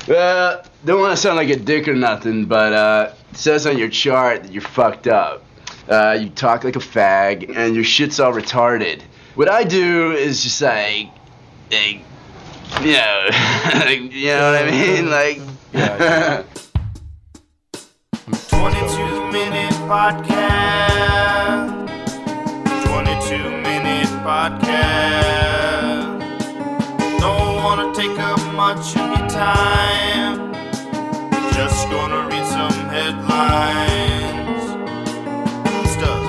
Don't want to sound like a dick or nothing, but it says on your chart that you're fucked up. You talk like a fag, and your shit's all retarded. What I do is just like you know, you know what I mean? Like, Yeah. 22-minute podcast. 22-minute podcast. Don't wanna take up much of your time. Just gonna read some headlines. Stuff.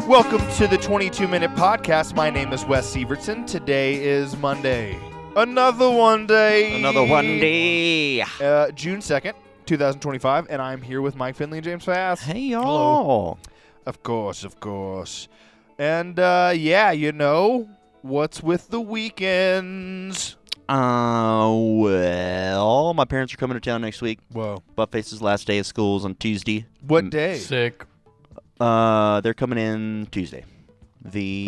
Welcome to the 22-minute podcast. My name is Wes Sievertson. Today is Monday. Another one day. June 2nd, 2025, and I'm here with Mike Finley and James Fass. Hey, y'all. Hello. Of course. And, yeah, you know, what's with the weekends? Well, my parents are coming to town next week. Whoa. Buttface's last day of school is on Tuesday. What day? Sick. They're coming in Tuesday. The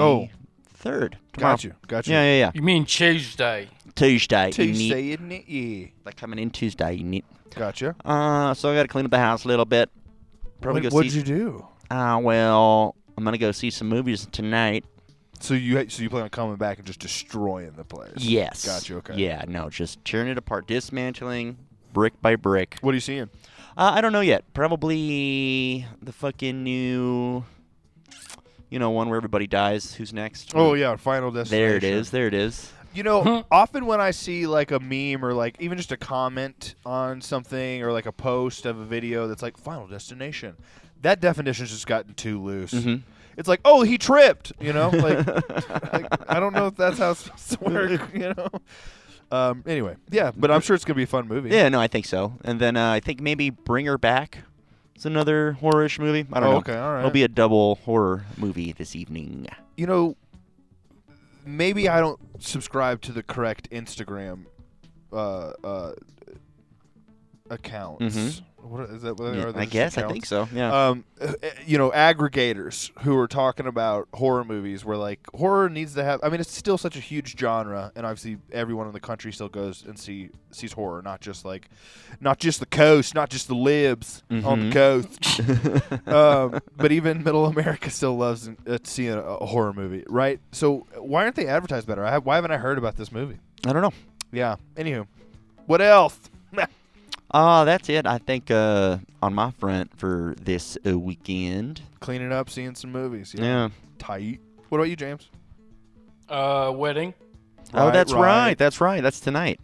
3rd. Tomorrow. Got you. Yeah. You mean Tuesday? Tuesday. Tuesday, isn't it? Yeah. They're coming in Tuesday. Gotcha. So I got to clean up the house a little bit. What'd you do? Well, I'm going to go see some movies tonight. So you plan on coming back and just destroying the place? Yes. Gotcha, okay. Yeah, no, just tearing it apart, dismantling brick by brick. What are you seeing? I don't know yet. Probably the fucking new, one where everybody dies. Who's next? Oh, yeah, Final Destination. There it is. You know, often when I see like a meme or like even just a comment on something or like a post of a video that's like Final Destination, that definition's just gotten too loose. Mm-hmm. It's like, oh, he tripped, like I don't know if that's how it's supposed to work, Anyway, yeah, but I'm sure it's going to be a fun movie. Yeah, no, I think so. And then I think maybe Bring Her Back is another horror-ish movie. I don't know. Okay, all right. It'll be a double horror movie this evening. Maybe I don't subscribe to the correct Instagram accounts. Mhm. What is that? Yeah, Are I those guess. I accounts? think so. Yeah. Aggregators who are talking about horror movies where like horror needs to have. I mean, it's still such a huge genre, and obviously everyone in the country still goes and sees horror, not just the coast, not just the libs on the coast. But even Middle America still loves seeing a horror movie, right? So why aren't they advertised better? Why haven't I heard about this movie? I don't know. Yeah. Anywho, what else? That's it. I think on my front for this weekend. Cleaning up, seeing some movies. Yeah. Tight. What about you, James? Wedding. That's right. That's right. That's tonight.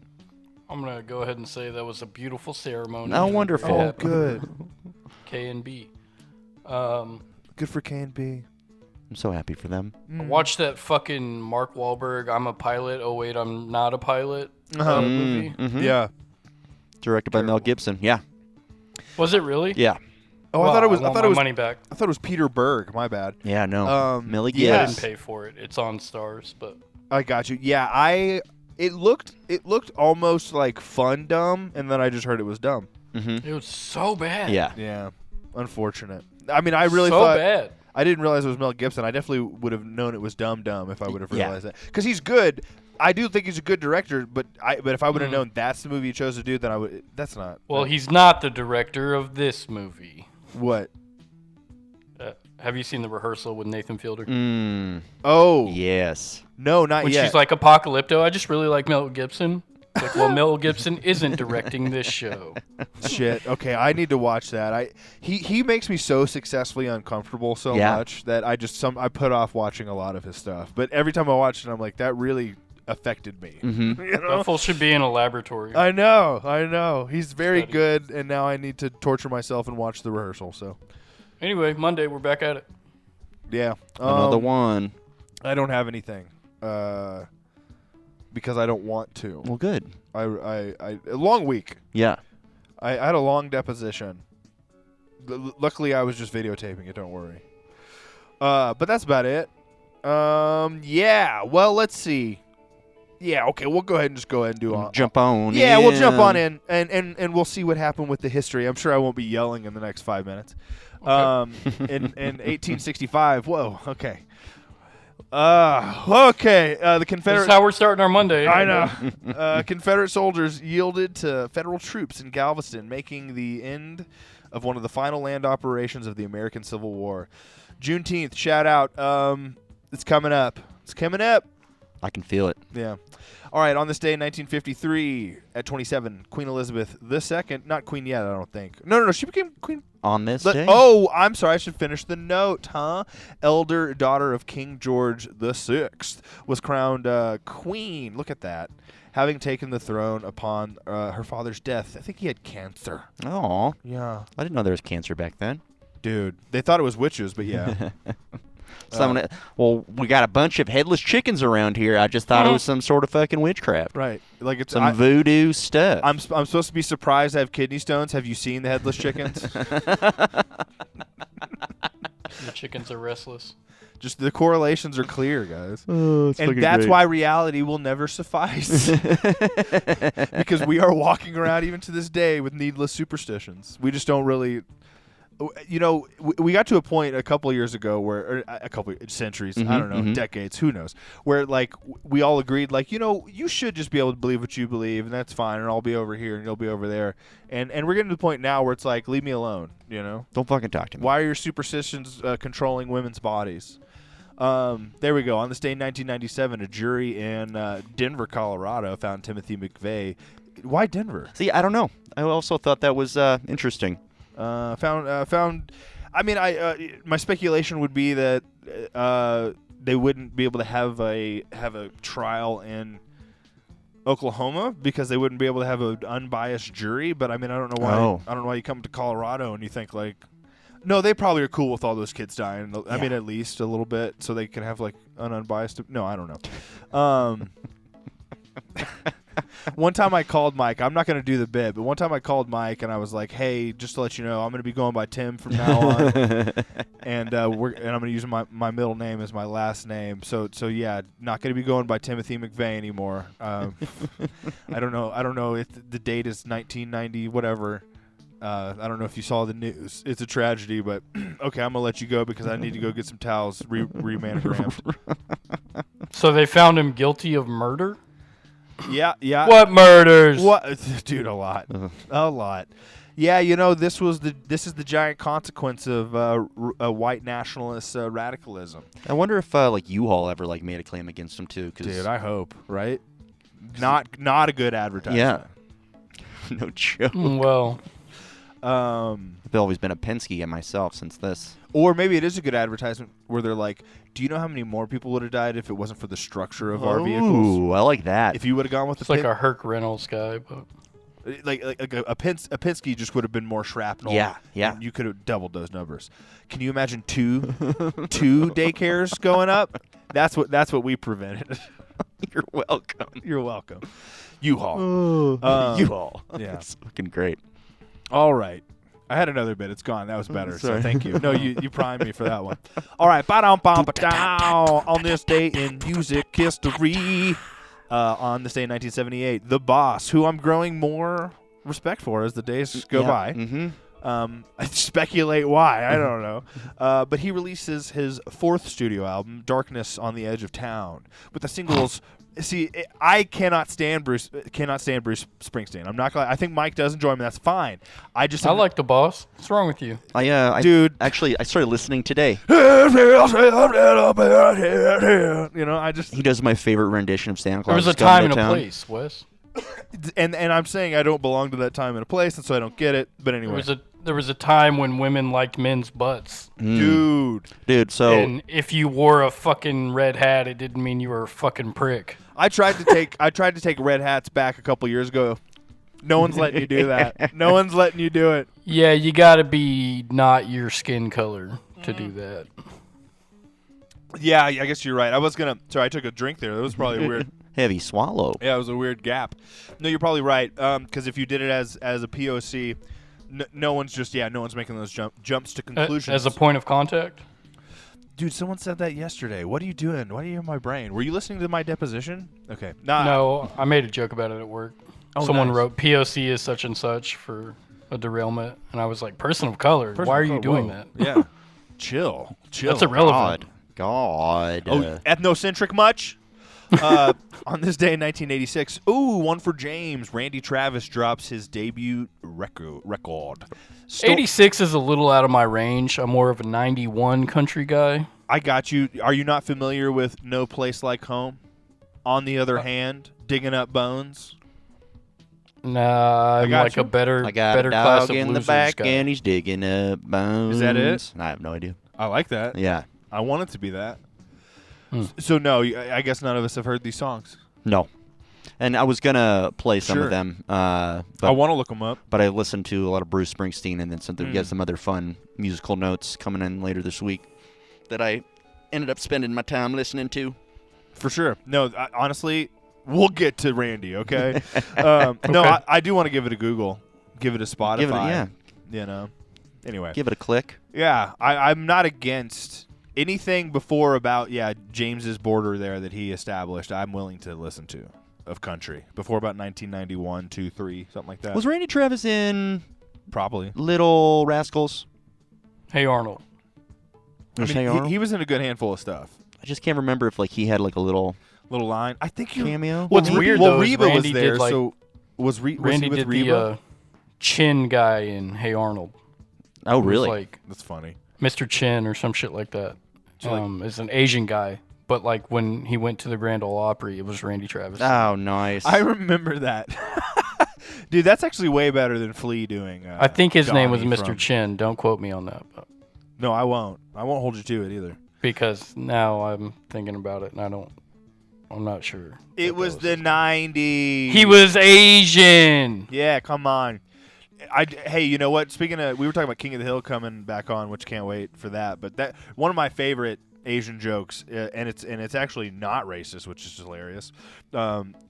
I'm going to go ahead and say that was a beautiful ceremony. Oh, wonderful. Oh, good. K&B. Good for K&B. I'm so happy for them. I watched that fucking Mark Wahlberg, I'm a pilot, oh wait, I'm not a pilot movie. Mm-hmm. Yeah. Directed by Mel Gibson. Yeah. Was it really? Yeah. Oh, Well, I thought it was. want I thought my it was. money back. I thought it was Peter Berg. My bad. Yeah, no. Millie Gibbs. yeah. I didn't pay for it. It's on Stars, but I got you. Yeah, It looked almost like fun dumb, and then I just heard it was dumb. Mm-hmm. it was so bad. Yeah. Yeah. Unfortunate. I mean, I really so thought. bad. I didn't realize it was Mel Gibson. I definitely would have known it was dumb if I would have Yeah. realized that. Because he's good. I do think he's a good director, but if I would have known that's the movie he chose to do, then I would. That's not. Well, he's not the director of this movie. What? Have you seen The Rehearsal with Nathan Fielder? Oh. Yes. No, not When yet. she's like Apocalypto, I just really like Mel Gibson. It's like, well, Mel Gibson isn't directing this show. Shit. Okay, I need to watch that. He makes me so successfully uncomfortable so Yeah. much that I put off watching a lot of his stuff. But every time I watch it, I'm like, that really affected me. Mm-hmm. You know? That fool should be in a laboratory. I know. He's very Study. good, and now I need to torture myself and watch The Rehearsal. So, Anyway, Monday, we're back at it. yeah. Another one. I don't have anything because I don't want to. Well, good. A long week. Yeah. I had a long deposition. Luckily, I was just videotaping it. Don't worry. But that's about it. Yeah. Well, let's see. Yeah. Okay. We'll go ahead and do Jump on. Yeah, we'll jump on in and we'll see what happened with the history. I'm sure I won't be yelling in the next 5 minutes. In 1865. Whoa. Okay. Okay. The This Confederate. is how we're starting our Monday. I know. Confederate soldiers yielded to Federal troops in Galveston, making the end of one of the final land operations of the American Civil War. Juneteenth, shout out. It's coming up. It's coming up. I can feel it. Yeah. All right, on this day in 1953, at 27, Queen Elizabeth II, not queen yet, I don't think. No, she became queen. On this day? Oh, I'm sorry, I should finish the note, huh? Elder daughter of King George VI was crowned queen. Look at that. Having taken the throne upon her father's death. I think he had cancer. Oh, Yeah. I didn't know there was cancer back then. Dude, they thought it was witches, but yeah. Well, we got a bunch of headless chickens around here. I just thought it was some sort of fucking witchcraft. Right. Like it's Some voodoo stuff. I'm supposed to be surprised I have kidney stones. Have you seen the headless chickens? The chickens are restless. Just the correlations are clear, guys. Oh, it's And that's why reality will never suffice. Because we are walking around even to this day with needless superstitions. We just don't really, we got to a point a couple years ago where, or a couple centuries, I don't know, decades, who knows, where like we all agreed, like, you should just be able to believe what you believe, and that's fine, and I'll be over here and you'll be over there. And we're getting to the point now where it's like, leave me alone, Don't fucking talk to me. Why are your superstitions controlling women's bodies? There we go. On this day in 1997, a jury in Denver, Colorado found Timothy McVeigh. Why Denver? See, I don't know. I also thought that was interesting. Found. I mean, my speculation would be that they wouldn't be able to have a trial in Oklahoma because they wouldn't be able to have an unbiased jury. But I mean, I don't know why. Oh. I don't know why you come to Colorado and you think like. No, they probably are cool with all those kids dying. I mean, at least a little bit, so they can have like an unbiased. No, I don't know. One time I called Mike. I'm not going to do the bit, but one time I called Mike and I was like, "Hey, just to let you know, I'm going to be going by Tim from now on, and I'm going to use my middle name as my last name. So yeah, not going to be going by Timothy McVeigh anymore. I don't know if the date is 1990, whatever." I don't know if you saw the news. It's a tragedy, but okay, I'm going to let you go because I need to go get some towels remanogrammed. So they found him guilty of murder? Yeah. What murders? What? Dude, a lot. A lot. Yeah, this is the giant consequence of white nationalist radicalism. I wonder if like U-Haul ever like made a claim against him too. Dude, I hope, right? Not a good advertisement. Yeah. No joke. Well, I've always been a Penske guy myself since this. Or maybe it is a good advertisement where they're like, do you know how many more people would have died if it wasn't for the structure of our vehicles? Ooh, I like that. If you would have gone with it's the like a Herc Reynolds guy, but like a Penske just would have been more shrapnel. Yeah. And you could have doubled those numbers. Can you imagine two daycares going up? That's what we prevented. You're welcome. You're welcome. U-Haul. U-Haul. Yeah. That's fucking great. All right. I had another bit. It's gone. That was better. So Sorry. thank you. No, you primed me for that one. All right. On this day in music history, on this day in 1978, The Boss, who I'm growing more respect for as the days go by. Mm-hmm. I speculate why. I don't know. But he releases his fourth studio album, Darkness on the Edge of Town, with the singles. See, I cannot stand Bruce Springsteen. I'm not gonna. I think Mike does enjoy him. That's fine. I like The Boss. What's wrong with you? Dude. Actually, I started listening today. I just. He does my favorite rendition of Santa Claus. There was a is Coming time and to a Town. place, Wes. And I'm saying I don't belong to that time and a place, and so I don't get it. But anyway, There was a time when women liked men's butts. dude. So And if you wore a fucking red hat, it didn't mean you were a fucking prick. I tried to take red hats back a couple years ago. No one's letting you do that. No one's letting you do it. Yeah, you gotta be not your skin color to do that. Yeah, I guess you're right. Sorry, I took a drink there. That was probably weird. heavy swallow. Yeah, it was a weird gap. No, you're probably right. Because if you did it as a POC, no one's making those jumps to conclusions. As a point of contact? Dude, someone said that yesterday. What are you doing? Why do you have my brain? Were you listening to my deposition? Okay. No, I made a joke about it at work. Oh, Someone nice. wrote POC is such and such for a derailment, and I was like, person of color. Why are you doing that? Yeah. Chill. That's irrelevant. God. Ethnocentric much? On this day in 1986, one for James. Randy Travis drops his debut record. 86 is a little out of my range. I'm more of a 91 country guy. I got you. Are you not familiar with No Place Like Home? On the other hand, Digging Up Bones. Nah, I'm got like you. a better, I got better a class dog of in the losers back guy. and he's digging up bones. Is that it? I have no idea. I like that. Yeah. I want it to be that. So no, I guess none of us have heard these songs. No. And I was going to play some Sure. of them. I But want to look them up. I listened to a lot of Bruce Springsteen and then we got some other fun musical notes coming in later this week that I ended up spending my time listening to. For sure. No, honestly, we'll get to Randy, okay? No, I do want to give it a Google. Give it a Spotify. Give it a, You know? Anyway. give it a click. Yeah, I'm not against anything before about, James's border there that he established. I'm willing to listen to of country. Before about 1991, 2, 3, something like that. Was Randy Travis in Probably. Little Rascals? Hey Arnold. I mean, he was in a good handful of stuff. I just can't remember if he had like a little Little line. I think you. cameo. What's Well, weird, well, though, is Reba was Randy there, did, like- so was he Randy with did Reba? the Chin guy in Hey Arnold. Oh, It was really? like That's funny. Mr. Chin or some shit like that. Is an Asian guy, but like when he went to the Grand Ole Opry, it was Randy Travis. Oh, nice. I remember that. Dude, that's actually way better than Flea doing. I think his name was Donnie Mr. from- Chin. Don't quote me on that, but No, I won't. I won't hold you to it either. because now I'm thinking about it and I'm not sure. It was the 90s. He was Asian. Yeah, come on. Hey, you know what? Speaking of, we were talking about King of the Hill coming back on, which can't wait for that. But that one of my favorite Asian jokes, and it's actually not racist, which is hilarious.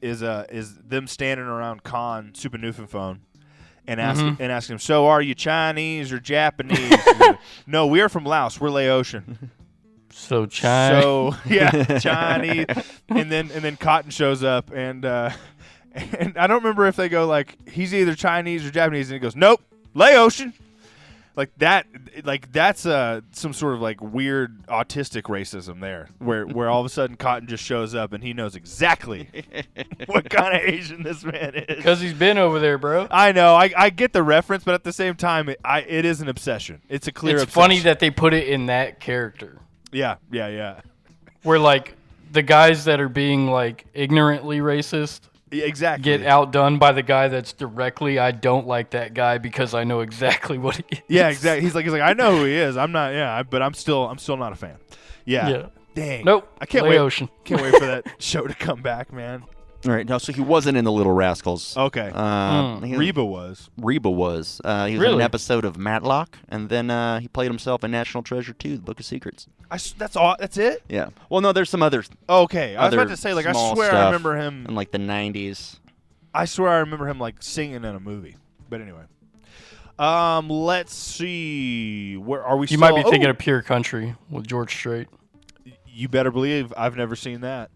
Is them standing around Khan Super Newfoundland and asking him, "So are you Chinese or Japanese?" No, we are from Laos. We're Laotian. So China. So yeah, Chinese. And then Cotton shows up and I don't remember if they go like he's either Chinese or Japanese, and he goes, "Nope, Laotian." Like that, that's some sort of like weird autistic racism there, where all of a sudden Cotton just shows up and he knows exactly what kind of Asian this man is. Because he's been over there, bro. I know, I get the reference, but at the same time, it is an obsession. It's a clear. It's obsession. funny that they put it in that character. Yeah. Where like the guys that are being like ignorantly racist Yeah, exactly. get outdone by the guy that's directly, I don't like that guy because I know exactly what he is. Yeah, exactly. He's like, I know who he is. I'm not. Yeah, but I'm still not a fan. Yeah. Yeah. Dang. Nope. I can't Laotian. wait. Can't wait for that show to come back, man. All right. No, so he wasn't in the Little Rascals. Okay. Reba was. Reba was. He was in an Really? episode of Matlock, and then he played himself in National Treasure 2, The Book of Secrets. That's all. That's it. Yeah. Well, no, there's some other Okay. I was Other about to say, like, I small swear I stuff remember him. in like the 90s. I swear I remember him like singing in a movie. But anyway. Let's see. Where are we? You might be thinking of Pure Country with George Strait. You better believe I've never seen that.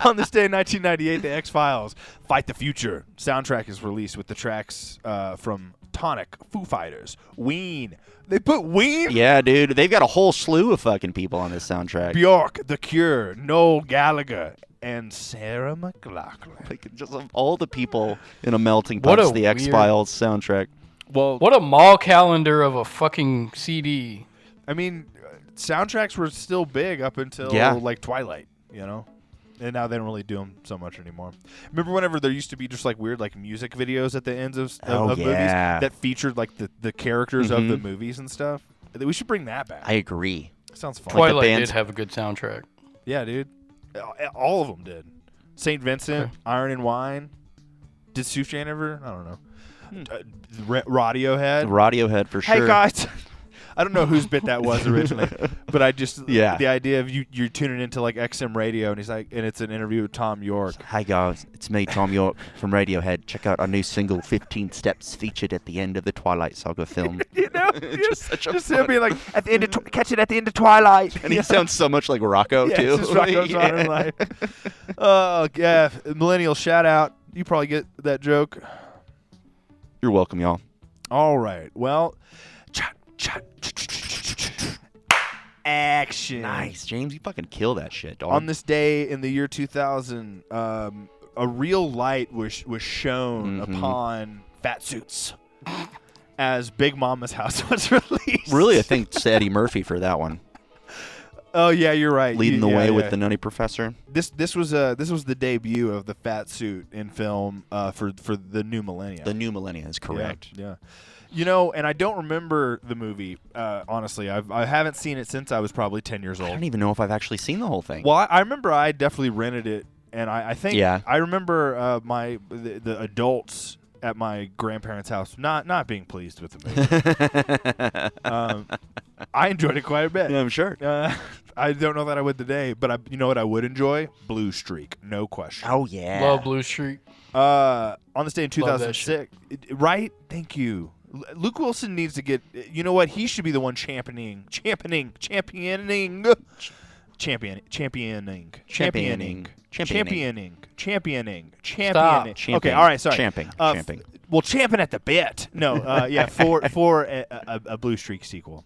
On this day in 1998, the X-Files Fight the Future soundtrack is released with the tracks from Tonic, Foo Fighters, Ween. They put Ween? Yeah, dude. They've got a whole slew of fucking people on this soundtrack. Bjork, The Cure, Noel Gallagher, and Sarah McLachlan. Like, just of all the people in a melting What pot, a the weird- X-Files soundtrack. Well, What a mall calendar of a fucking CD. I mean, soundtracks were still big up until like Twilight, you know? And now they don't really do them so much anymore. Remember whenever there used to be just like weird like music videos at the ends of movies that featured like the characters of the movies and stuff? We should bring that back. I agree. Sounds fun. Like the Twilight bands- did have a good soundtrack. Yeah, dude. All of them did. St. Vincent, Iron and Wine. Did Sufjan ever? I don't know. Radiohead. Radiohead for sure. Hey guys. I don't know whose bit that was originally, but I just the idea of you're tuning into like XM radio and he's like, and it's an interview with Tom York. Hey guys, it's me, Tom York from Radiohead. Check out our new single, 15 Steps, featured at the end of the Twilight Saga film. You know, just him being like at the end of catch it at the end of Twilight, And he sounds so much like Rocco, yeah, too. it's just Rocco's Modern Life. Oh yeah, millennial shout out. You probably get that joke. You're welcome, y'all. All right, well, action. Nice, James. You fucking kill that shit, dog. On this day in the year 2000, a real light was shown upon Fat Suits as Big Mama's House was released. Really, I think it's Eddie Murphy for that one, Oh yeah, you're right. leading the Yeah, way yeah. with the Nutty Professor. This was the debut of the Fat Suit in film for the new millennia. The new millennia is correct. Yeah. You know, and I don't remember the movie. Honestly, I haven't seen it since I was probably 10 years I old. don't even know if I've actually seen the whole thing. Well, I remember I definitely rented it, and I think Yeah. I remember the adults at my grandparents' house not being pleased with the movie. I enjoyed it quite a bit. Yeah, I'm sure. I don't know that I would today, but you know what I would enjoy? Blue Streak, no question. Oh yeah. Love Blue Streak. On this day in Love that 2006, right? Thank you. Luke Wilson needs to get. You know what? He should be the one championing. Championing. Okay, all right, sorry. Champing. Well, champing at the bit. No, yeah, for a Blue Streak sequel.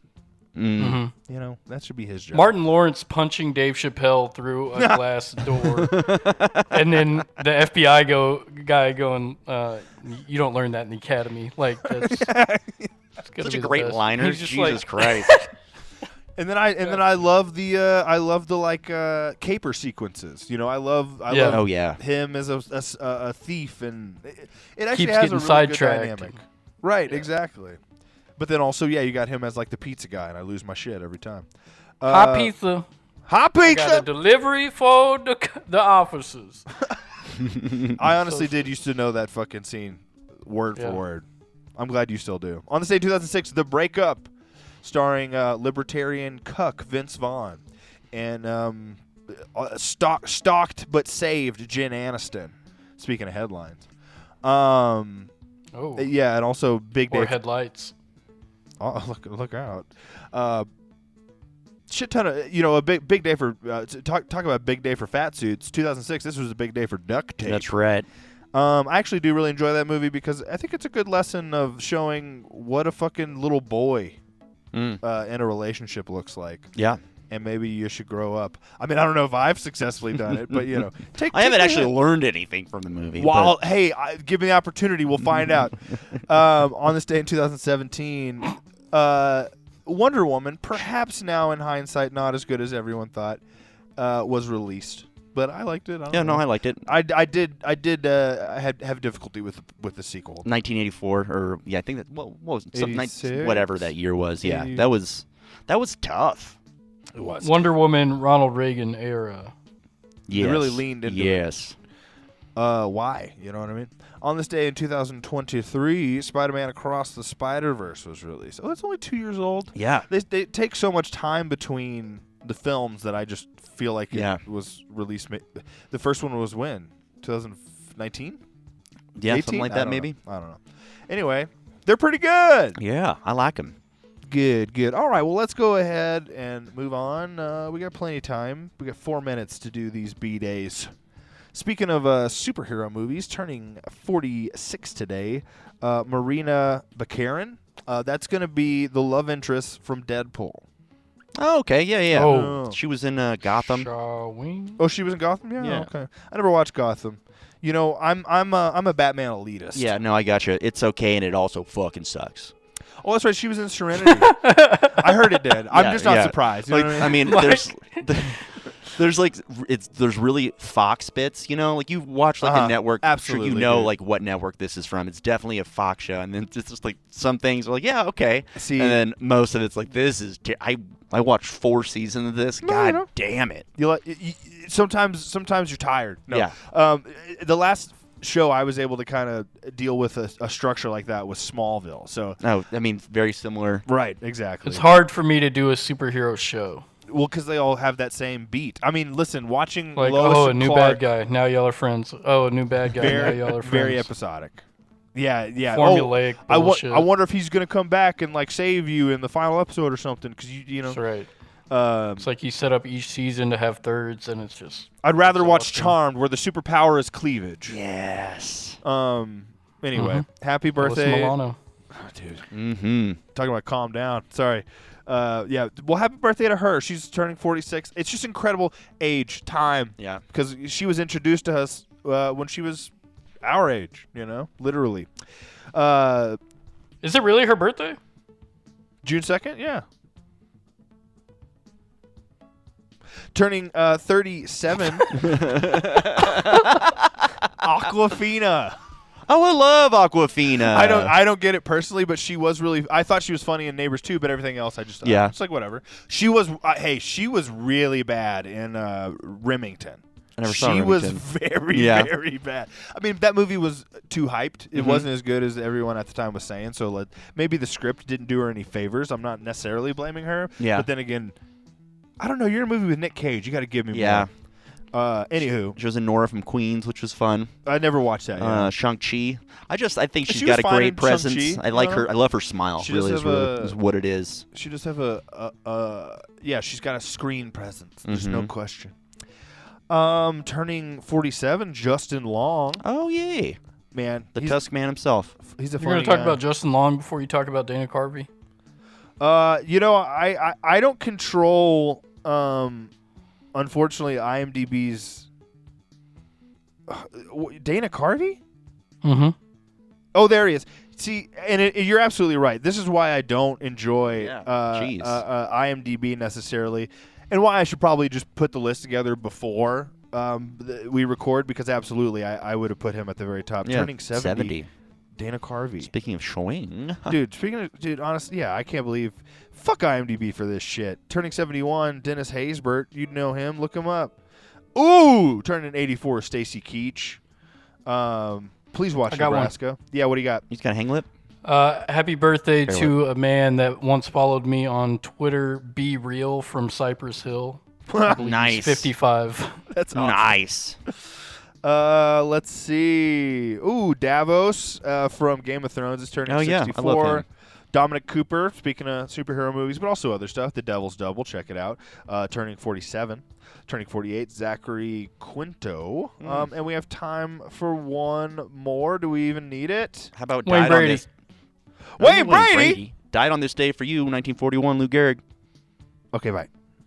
Mhm. You know, that should be his job. Martin Lawrence punching Dave Chappelle through a glass door, and then the FBI guy going, "You don't learn that in the academy." Like that's Such a great liner. He's just Jesus like, Christ. And then I love the like caper sequences. You know, I love Yeah. Oh yeah. him as a thief, and it actually Keeps has getting a really sidetracked. good dynamic. Right, exactly. But then also, yeah, you got him as like the pizza guy, and I lose my shit every time. hot pizza. Hot Got a pizza. delivery for the officers. I honestly did used to know that fucking scene word for Yeah. word. I'm glad you still do. On this day, 2006, The Breakup, starring libertarian cuck Vince Vaughn and stalked but saved Jen Aniston. Speaking of headlines, Oh, yeah, and also Big or Day. headlights. Oh, look out! Shit ton of a big day for talk about big day for fat suits. 2006. This was a big day for duct tape. That's right. I actually do really enjoy that movie because I think it's a good lesson of showing what a fucking little boy in a relationship looks like. Yeah. And maybe you should grow up. I mean, I don't know if I've successfully done it, but I haven't the actually hint. learned anything from the movie. Well, hey, give me the opportunity. We'll find out. On this day in 2017, Wonder Woman, perhaps now in hindsight not as good as everyone thought, was released. But I liked it. I liked it. I did have difficulty with the sequel. 1984, or yeah, I think that. What was it? 86? Whatever that year was. Yeah, 80. that was tough. It was. Wonder Woman, Ronald Reagan era. Yes. really leaned into it. Yes. Why? You know what I mean? On this day in 2023, Spider-Man Across the Spider-Verse was released. Oh, that's only 2 years old. Yeah. They take so much time between the films that I just feel like it was released. The first one was when? 2019? Yeah, 18? something like I that don't maybe. know. I don't know. Anyway, they're pretty good. Yeah, I like him. Good. All right, well, let's go ahead and move on. We got plenty of time. We got 4 minutes to do these B-days. Speaking of superhero movies, turning 46 today, Marina Baccarin. That's going to be the love interest from Deadpool. Oh, okay. Yeah. Oh. She was in Gotham. Shawing? Oh, she was in Gotham? Yeah. Okay. I never watched Gotham. You know, I'm a Batman elitist. Yeah, no, I gotcha. It's okay, and it also fucking sucks. Oh, that's right. She was in Serenity. I heard it did. I'm just not surprised. You know what I mean? there's really Fox bits, like you watch like a network, absolutely, sure you know dude. like what network this is from. It's definitely a Fox show, and then it's just like some things are like, yeah, okay, See- and then most of it's like, this is I watched 4 seasons of this. God know. damn it. Sometimes you're tired. No. Yeah. The last show I was able to kind of deal with a structure like that was Smallville. So No, I mean very similar. right, exactly. It's hard for me to do a superhero show. Well, because they all have that same beat. I mean, listen, watching Like, Lois oh, a and new Clark, bad guy. Now y'all are friends. Oh, a new bad guy. Now y'all are friends. very episodic. Yeah. Formulaic Oh, bullshit. I wonder if he's gonna come back and like save you in the final episode or something. Because you know. That's right. Um, It's like you set up each season to have thirds, and it's just. I'd rather watch awesome. Charmed, where the superpower is cleavage. Yes. Anyway, happy Alyssa birthday, Milano. oh, dude. Mm-hmm. Talking about calm down. Sorry. Yeah. Well, happy birthday to her. She's turning 46. It's just incredible age, time. Yeah. Because she was introduced to us when she was our age, literally. Is it really her birthday? June 2nd? Yeah. Turning 37. Aquafina. Oh, I love Aquafina. I don't get it personally, but she was really. I thought she was funny in Neighbors too, but everything else I just it's like whatever. She was she was really bad in Remington. I never saw She was Remington. very bad. I mean, that movie was too hyped. It wasn't as good as everyone at the time was saying. So maybe the script didn't do her any favors. I'm not necessarily blaming her. Yeah. But then again, I don't know. You're in a movie with Nick Cage. You got to give me Yeah. more. Anywho, She was in Nora from Queens, which was fun. I never watched that. Yeah. Shang-Chi. I think she's She got was a fine great in presence. Shang-Chi. I like her. I love her smile. She Really does is, have really is what it is. She just have she's got a screen presence. There's no question. Turning 47, Justin Long. Oh, yay. Man, The he's, Tusk Man himself. he's a You're funny going to talk guy. about Justin Long before you talk about Dana Carvey? I don't control, unfortunately, IMDb's Dana Carvey? Mm-hmm. Oh, there he is. See, and you're absolutely right. This is why I don't enjoy Jeez. IMDb necessarily, and why I should probably just put the list together before we record, because absolutely I would have put him at the very top. Yeah, Turning 70. Dana Carvey. Speaking of showing. Dude, honestly, yeah, I can't believe. Fuck IMDb for this shit. Turning 71, Dennis Haysbert. You'd know him. Look him up. Ooh, turning 84, Stacy Keach. Please watch I got one. Nebraska. Yeah, what do you got? He's got a hang lip. Happy birthday Fair to a man that once followed me on Twitter, Be Real from Cypress Hill. Nice. He's 55. That's awesome. Nice. Let's see. Ooh, Davos from Game of Thrones is turning Oh, 64. yeah, I love him. Dominic Cooper, speaking of superhero movies, but also other stuff, The Devil's Double, check it out, turning 47. Turning 48, Zachary Quinto. And we have time for one more. Do we even need it? How about Wayne died Brady. on this? Wayne Brady? Died on this day for you, 1941, Lou Gehrig. Okay, bye.